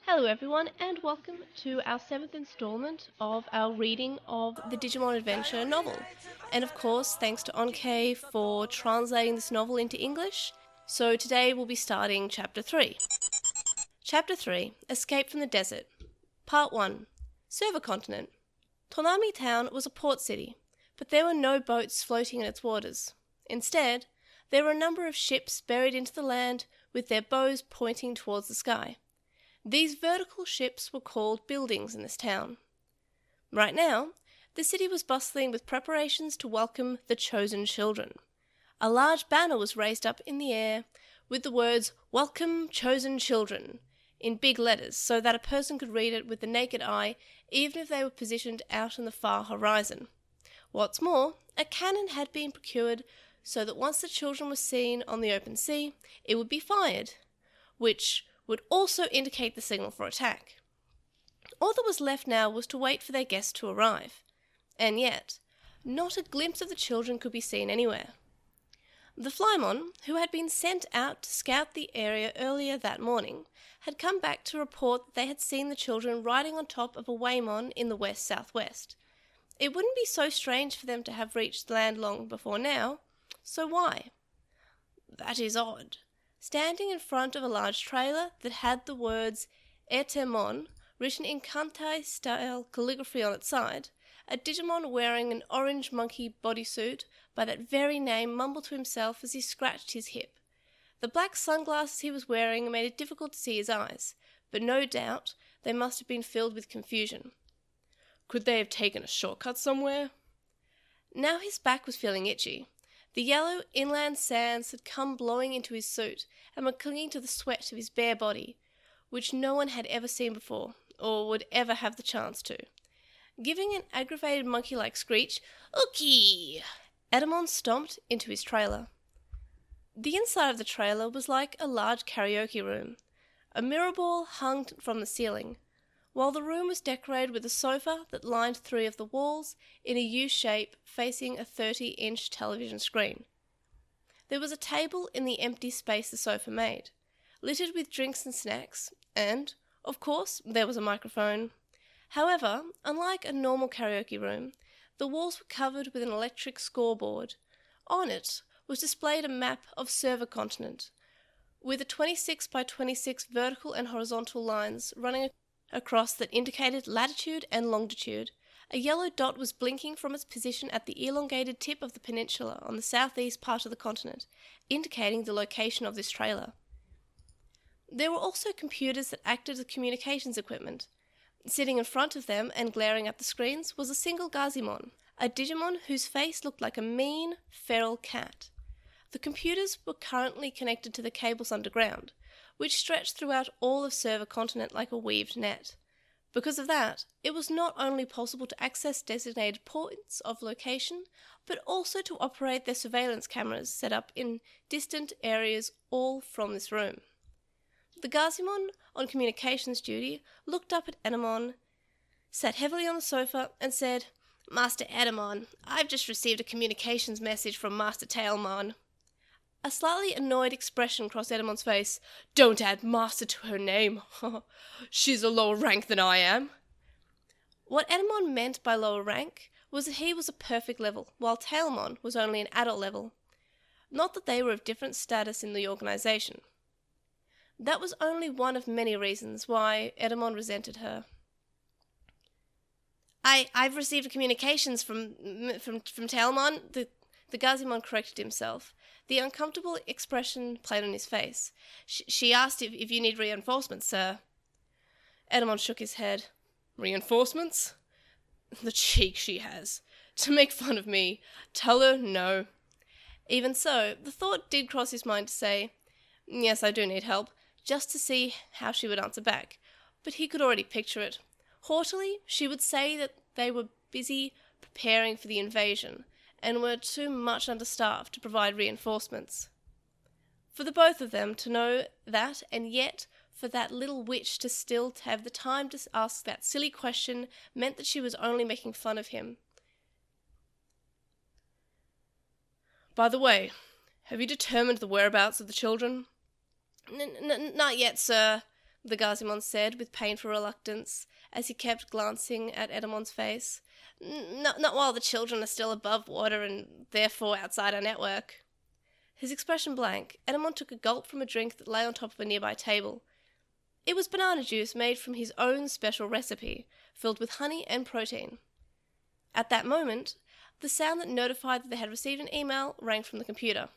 Hello everyone and welcome to our 7th installment of our reading of the Digimon Adventure Novel. And of course, thanks to Onkei for translating this novel into English. So today we'll be starting Chapter 3. Chapter 3, Escape from the Desert. Part 1, Server Continent. Tonami Town was a port city, but there were no boats floating in its waters. Instead, there were a number of ships buried into the land with their bows pointing towards the sky. These vertical ships were called buildings in this town. Right now, the city was bustling with preparations to welcome the chosen children. A large banner was raised up in the air with the words, "Welcome, chosen children," in big letters so that a person could read it with the naked eye even if they were positioned out on the far horizon. What's more, a cannon had been procured so that once the children were seen on the open sea, it would be fired, which would also indicate the signal for attack. All that was left now was to wait for their guests to arrive. And yet, not a glimpse of the children could be seen anywhere. The Flymon, who had been sent out to scout the area earlier that morning, had come back to report that they had seen the children riding on top of a Waymon in the west-southwest. It wouldn't be so strange for them to have reached land long before now, so why? That is odd. Standing in front of a large trailer that had the words Etemon written in Kantai-style calligraphy on its side, a Digimon wearing an orange monkey bodysuit by that very name mumbled to himself as he scratched his hip. The black sunglasses he was wearing made it difficult to see his eyes, but no doubt they must have been filled with confusion. Could they have taken a shortcut somewhere? Now his back was feeling itchy. The yellow inland sands had come blowing into his suit and were clinging to the sweat of his bare body, which no one had ever seen before, or would ever have the chance to. Giving an aggravated monkey-like screech, "Ookie!" Etemon stomped into his trailer. The inside of the trailer was like a large karaoke room. A mirror ball hung from the ceiling, while the room was decorated with a sofa that lined 3 of the walls in a U shape facing a 30-inch television screen. There was a table in the empty space the sofa made, littered with drinks and snacks, and, of course, there was a microphone. However, unlike a normal karaoke room, the walls were covered with an electric scoreboard. On it was displayed a map of Server Continent, with a 26 by 26 vertical and horizontal lines running across that indicated latitude and longitude. A yellow dot was blinking from its position at the elongated tip of the peninsula on the southeast part of the continent, indicating the location of this trailer. There were also computers that acted as communications equipment. Sitting in front of them and glaring at the screens was a single Gazimon, a Digimon whose face looked like a mean, feral cat. The computers were currently connected to the cables underground, which stretched throughout all of Server Continent like a weaved net. Because of that, it was not only possible to access designated points of location, but also to operate their surveillance cameras set up in distant areas all from this room. The Gazimon on communications duty looked up at Etemon, sat heavily on the sofa, and said, "Master Etemon, I've just received a communications message from Master Tailmon." A slightly annoyed expression crossed Etemon's face. "Don't add master to her name. She's a lower rank than I am." What Etemon meant by lower rank was that he was a perfect level, while Tailmon was only an adult level. Not that they were of different status in the organization. That was only one of many reasons why Etemon resented her. I've received communications from Tailmon. The Gazimon corrected himself. The uncomfortable expression played on his face. She asked if you need reinforcements, sir. Etemon shook his head. Reinforcements? The cheek she has. To make fun of me. Tell her no. Even so, the thought did cross his mind to say, "Yes, I do need help," just to see how she would answer back. But he could already picture it. Haughtily, she would say that they were busy preparing for the invasion, and were too much understaffed to provide reinforcements. For the both of them to know that, and yet for that little witch to have the time to ask that silly question, meant that she was only making fun of him. By the way, have you determined the whereabouts of the children? Not yet, sir, the Gazimon said with painful reluctance, as he kept glancing at Etemon's face. Not while the children are still above water and therefore outside our network. His expression blank, Etemon took a gulp from a drink that lay on top of a nearby table. It was banana juice made from his own special recipe, filled with honey and protein. At that moment, the sound that notified that they had received an email rang from the computer.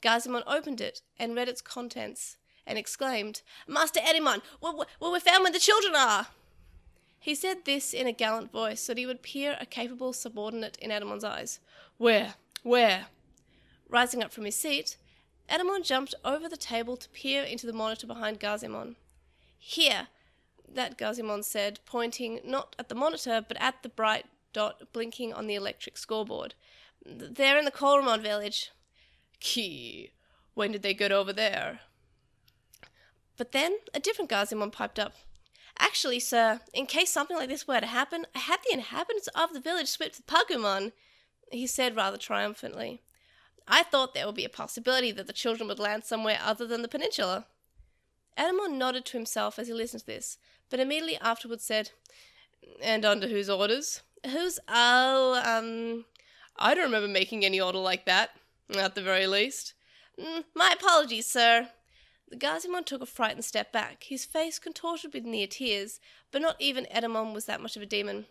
Gazimon opened it and read its contents, and exclaimed, "Master Etemon, we found where the children are!" He said this in a gallant voice so that he would appear a capable subordinate in Etemon's eyes. Where? Rising up from his seat, Etemon jumped over the table to peer into the monitor behind Gazimon. Here, that Gazimon said, pointing not at the monitor, but at the bright dot blinking on the electric scoreboard. They're in the Koromon Village. Key. When did they get over there? But then a different Gazimon piped up. Actually, sir, in case something like this were to happen, I had the inhabitants of the village swept with Pokemon, he said rather triumphantly. I thought there would be a possibility that the children would land somewhere other than the peninsula. Etemon nodded to himself as he listened to this, but immediately afterwards said, And under whose orders? I don't remember making any order like that, at the very least. My apologies, sir. The Gazimon took a frightened step back, his face contorted with near tears, but not even Etemon was that much of a demon.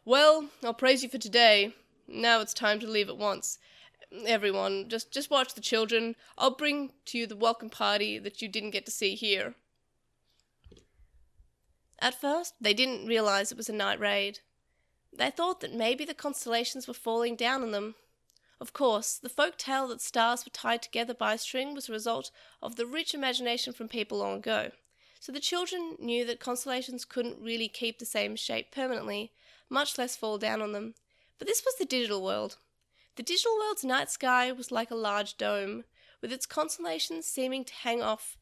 Well, I'll praise you for today. Now it's time to leave at once. Everyone, just watch the children. I'll bring to you the welcome party that you didn't get to see here. At first, they didn't realize it was a night raid. They thought that maybe the constellations were falling down on them. Of course, the folk tale that stars were tied together by a string was a result of the rich imagination from people long ago. So the children knew that constellations couldn't really keep the same shape permanently, much less fall down on them. But this was the digital world. The digital world's night sky was like a large dome, with its constellations seeming to hang off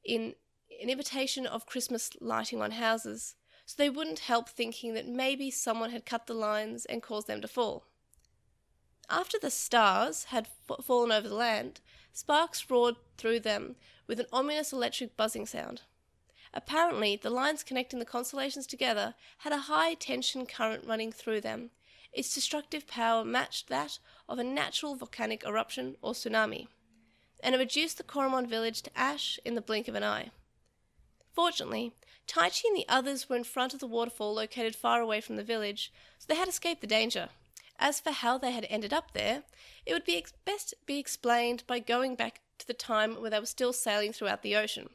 in an imitation of Christmas lighting on houses, so they wouldn't help thinking that maybe someone had cut the lines and caused them to fall. After the stars had fallen over the land, sparks roared through them with an ominous electric buzzing sound. Apparently, the lines connecting the constellations together had a high-tension current running through them. Its destructive power matched that of a natural volcanic eruption or tsunami, and it reduced the Koromon village to ash in the blink of an eye. Fortunately, Taichi and the others were in front of the waterfall located far away from the village, so they had escaped the danger. As for how they had ended up there, it would be best be explained by going back to the time when they were still sailing throughout the ocean.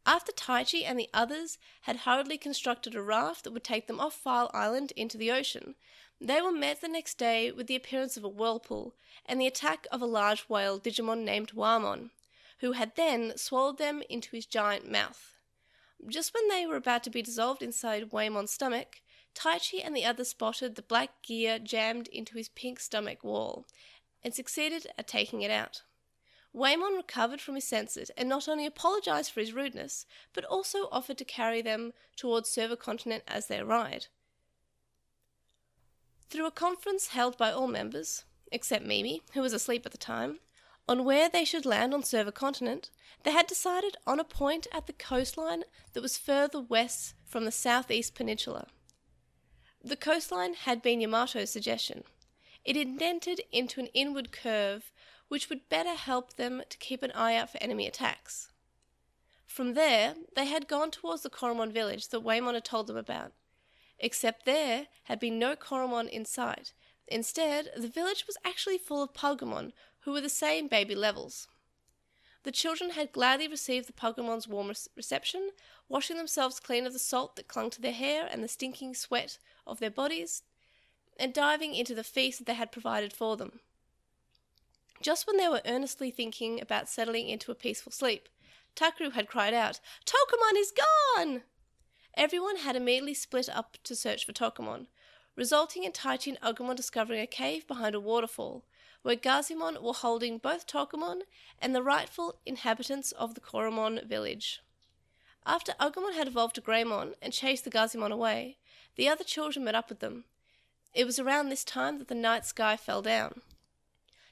After Taichi and the others had hurriedly constructed a raft that would take them off File Island into the ocean, they were met the next day with the appearance of a whirlpool and the attack of a large whale Digimon named Wamon, who had then swallowed them into his giant mouth. Just when they were about to be dissolved inside Wamon's stomach, Taichi and the others spotted the black gear jammed into his pink stomach wall, and succeeded at taking it out. Wamon recovered from his senses and not only apologized for his rudeness, but also offered to carry them towards Server Continent as their ride. Through a conference held by all members, except Mimi, who was asleep at the time, on where they should land on Server Continent, they had decided on a point at the coastline that was further west from the southeast peninsula. The coastline had been Yamato's suggestion. It indented into an inward curve, which would better help them to keep an eye out for enemy attacks. From there, they had gone towards the Koromon village that Wamon had told them about, except there had been no Koromon in sight. Instead, the village was actually full of Pokemon who were the same baby levels. The children had gladly received the Pokemon's warm reception, washing themselves clean of the salt that clung to their hair and the stinking sweat of their bodies, and diving into the feast that they had provided for them. Just when they were earnestly thinking about settling into a peaceful sleep, Takaru had cried out, "Tokamon is gone!" Everyone had immediately split up to search for Tokamon, resulting in Taichi and Agumon discovering a cave behind a waterfall, where Gazimon were holding both Tokamon and the rightful inhabitants of the Koromon village. After Agumon had evolved to Greymon and chased the Gazimon away, the other children met up with them. It was around this time that the night sky fell down.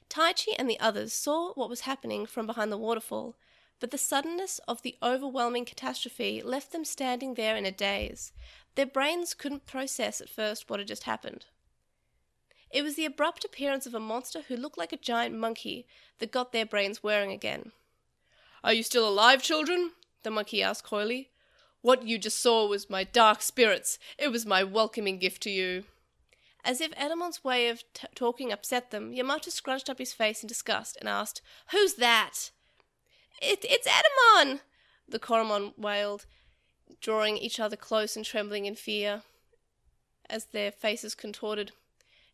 Taichi and the others saw what was happening from behind the waterfall, but the suddenness of the overwhelming catastrophe left them standing there in a daze. Their brains couldn't process at first what had just happened. It was the abrupt appearance of a monster who looked like a giant monkey that got their brains whirring again. "Are you still alive, children?" the monkey asked coyly. "What you just saw was my dark spirits. It was my welcoming gift to you." As if Etemon's way of talking upset them, Yamato scrunched up his face in disgust and asked, "Who's that?" It's Etemon!" the Koromon wailed, drawing each other close and trembling in fear as their faces contorted.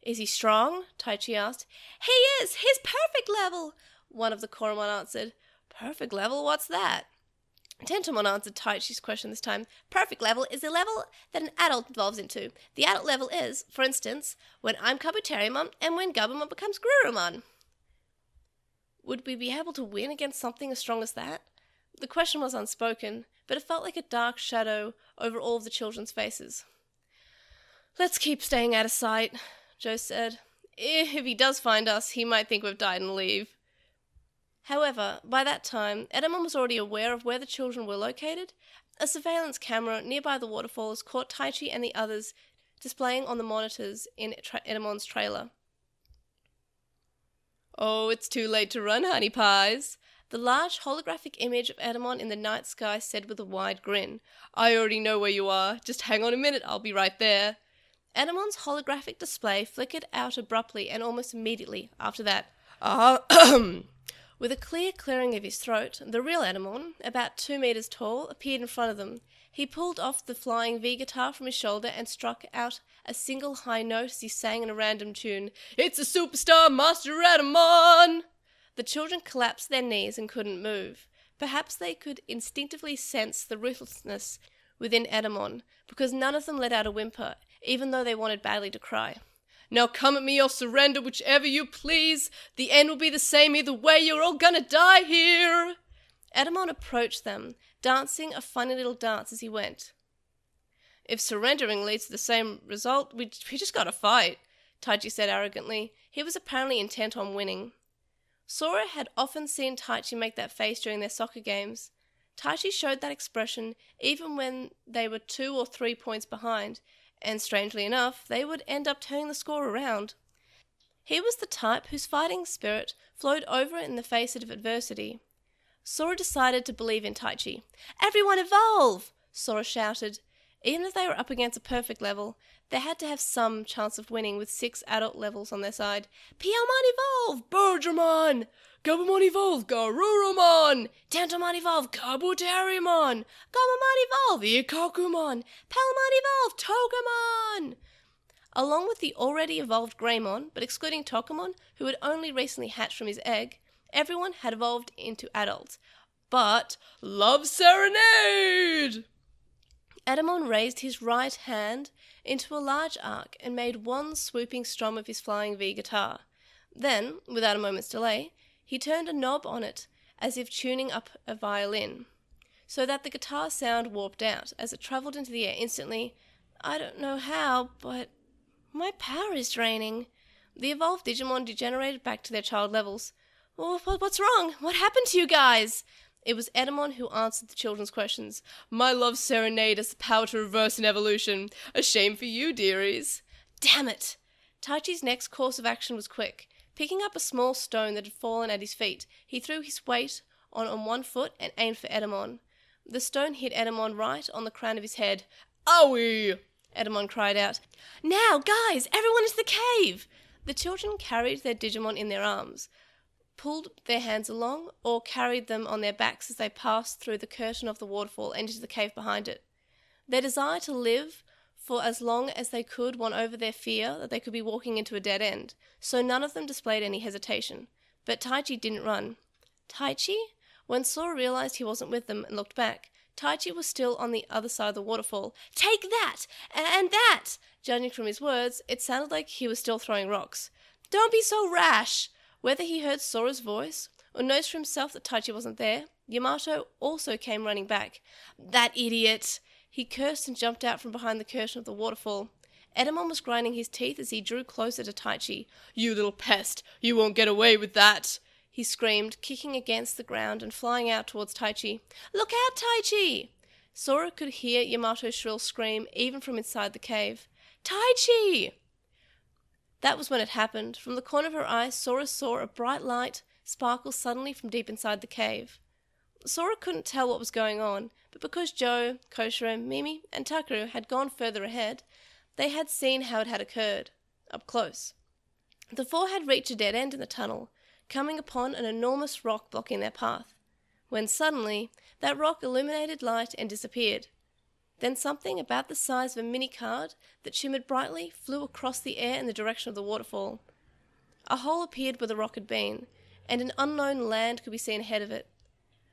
"Is he strong?" Taichi asked. "He is! He's perfect level!" one of the Koromon answered. "Perfect level? What's that?" Tentomon answered Taichi's question this time. "Perfect level is the level that an adult evolves into. The adult level is, for instance, when I'm Kabuterimon and when Gabumon becomes Garurumon." Would we be able to win against something as strong as that? The question was unspoken, but it felt like a dark shadow over all of the children's faces. "Let's keep staying out of sight," Joe said. "If he does find us, he might think we've died and leave." However, by that time, Etemon was already aware of where the children were located. A surveillance camera nearby the waterfalls caught Taichi and the others displaying on the monitors in Etemon's trailer. "Oh, it's too late to run, honey pies," the large holographic image of Etemon in the night sky said with a wide grin. "I already know where you are. Just hang on a minute, I'll be right there." Etemon's holographic display flickered out abruptly and almost immediately after that. With a clear clearing of his throat, the real Etemon, about 2 meters tall, appeared in front of them. He pulled off the flying V guitar from his shoulder and struck out a single high note as he sang in a random tune. "It's a superstar monster Etemon!" The children collapsed their knees and couldn't move. Perhaps they could instinctively sense the ruthlessness within Etemon, because none of them let out a whimper, even though they wanted badly to cry. "Now come at me or surrender, whichever you please. The end will be the same either way, you're all gonna die here." Etemon approached them, dancing a funny little dance as he went. "If surrendering leads to the same result, we just gotta fight," Taichi said arrogantly. He was apparently intent on winning. Sora had often seen Taichi make that face during their soccer games. Taichi showed that expression even when they were 2 or 3 points behind, and strangely enough, they would end up turning the score around. He was the type whose fighting spirit flowed over in the face of adversity. Sora decided to believe in Taichi. "Everyone evolve!" Sora shouted. Even if they were up against a perfect level, they had to have some chance of winning with 6 adult levels on their side. "Piomon evolve! Birdramon! Gabumon evolve! Garurumon! Tentomon evolve! Kabuterimon! Gomamon evolve! Ikakumon! Palamon evolve! Togemon!" Along with the already evolved Greymon, but excluding Togemon, who had only recently hatched from his egg, everyone had evolved into adults. But love Serenade! Etemon raised his right hand into a large arc and made one swooping strum of his flying V guitar. Then, without a moment's delay, he turned a knob on it as if tuning up a violin, so that the guitar sound warped out as it travelled into the air instantly. "I don't know how, but my power is draining." The evolved Digimon degenerated back to their child levels. What's wrong? What happened to you guys?" It was Etemon who answered the children's questions. "My love Serenade has the power to reverse an evolution. A shame for you, dearies." Damn it! Taichi's next course of action was quick. Picking up a small stone that had fallen at his feet, he threw his weight on one foot and aimed for Etemon. The stone hit Etemon right on the crown of his head. "Owie!" Etemon cried out. "Now, guys, everyone into the cave!" The children carried their Digimon in their arms, pulled their hands along, or carried them on their backs as they passed through the curtain of the waterfall and into the cave behind it. Their desire to live for as long as they could won over their fear that they could be walking into a dead end, so none of them displayed any hesitation. But Taichi didn't run. Taichi? When Sora realized he wasn't with them and looked back, Taichi was still on the other side of the waterfall. "Take that! And that!" Judging from his words, it sounded like he was still throwing rocks. "Don't be so rash!" Whether he heard Sora's voice or noticed for himself that Taichi wasn't there, Yamato also came running back. "That idiot!" He cursed and jumped out from behind the curtain of the waterfall. Etemon was grinding his teeth as he drew closer to Taichi. "You little pest! You won't get away with that!" he screamed, kicking against the ground and flying out towards Taichi. "Look out, Taichi!" Sora could hear Yamato's shrill scream even from inside the cave. "Taichi!" That was when it happened. From the corner of her eye, Sora saw a bright light sparkle suddenly from deep inside the cave. Sora couldn't tell what was going on, but because Joe, Koshiro, Mimi, and Takeru had gone further ahead, they had seen how it had occurred, up close. The four had reached a dead end in the tunnel, coming upon an enormous rock blocking their path, when suddenly that rock illuminated light and disappeared. Then something about the size of a mini-card that shimmered brightly flew across the air in the direction of the waterfall. A hole appeared where the rock had been, and an unknown land could be seen ahead of it.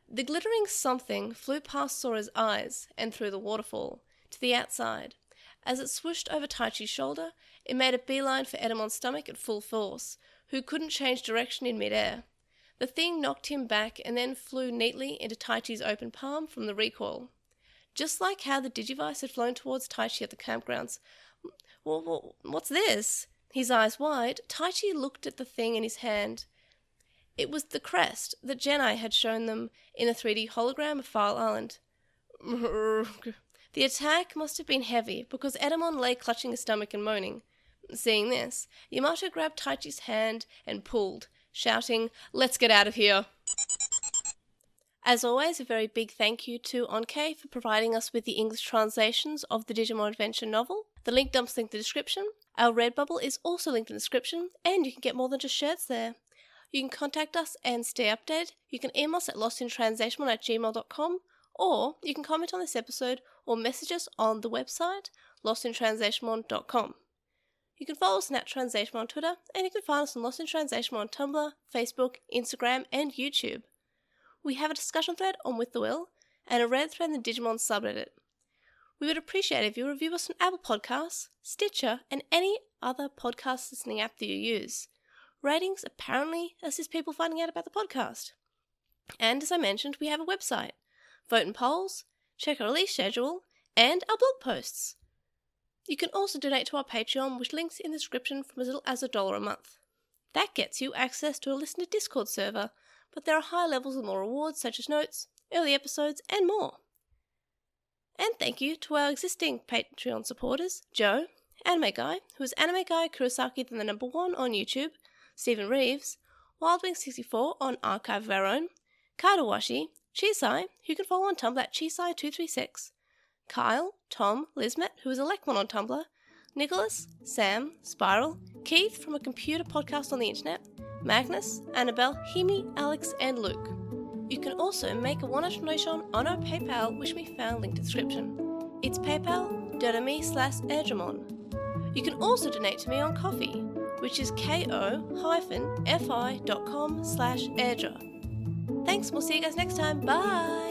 The glittering something flew past Sora's eyes and through the waterfall, to the outside. As it swooshed over Taichi's shoulder, it made a beeline for Etemon's stomach at full force, who couldn't change direction in mid-air. The thing knocked him back and then flew neatly into Taichi's open palm from the recoil. Just like how the Digivice had flown towards Taichi at the campgrounds. What's this? His eyes wide, Taichi looked at the thing in his hand. It was the crest that Genai had shown them in a 3D hologram of File Island. The attack must have been heavy, because Etemon lay clutching his stomach and moaning. Seeing this, Yamato grabbed Taichi's hand and pulled, shouting, "Let's get out of here!" As always, a very big thank you to Onkei for providing us with the English translations of the Digimon Adventure Novel. The link dump's linked in the description. Our Redbubble is also linked in the description, and you can get more than just shirts there. You can contact us and stay updated. You can email us at LostinTranslationmon@gmail.com, or you can comment on this episode or message us on the website, LostinTranslationmon.com. You can follow us on @TranslationMon on Twitter, and you can find us on LostinTranslationmon on Tumblr, Facebook, Instagram, and YouTube. We have a discussion thread on With the Will, and a Reddit thread in the Digimon subreddit. We would appreciate it if you review us on Apple Podcasts, Stitcher, and any other podcast listening app that you use. Ratings apparently assist people finding out about the podcast. And as I mentioned, we have a website. Vote in polls, check our release schedule, and our blog posts. You can also donate to our Patreon, which links in the description, from as little as $1 a month. That gets you access to a listener Discord server, but there are higher levels with more rewards such as notes, early episodes, and more. And thank you to our existing Patreon supporters, Joe, Anime Guy, who is Anime Guy Kurosaki then the number 1 on YouTube, Stephen Reeves, Wildwing64 on Archive of Our Own, Kadawashi, Chisai, who you can follow on Tumblr at Chisai236, Kyle, Tom, Lismet, who is Elecmon on Tumblr, Nicholas, Sam, Spiral, Keith from a computer podcast on the internet, Magnus, Annabelle, Himi, Alex, and Luke. You can also make a one-off donation on our PayPal, which we found linked in the description. It's paypal.me/Edgemon. You can also donate to me on Ko-fi, which is ko-fi.com/Airdra. Thanks, we'll see you guys next time. Bye!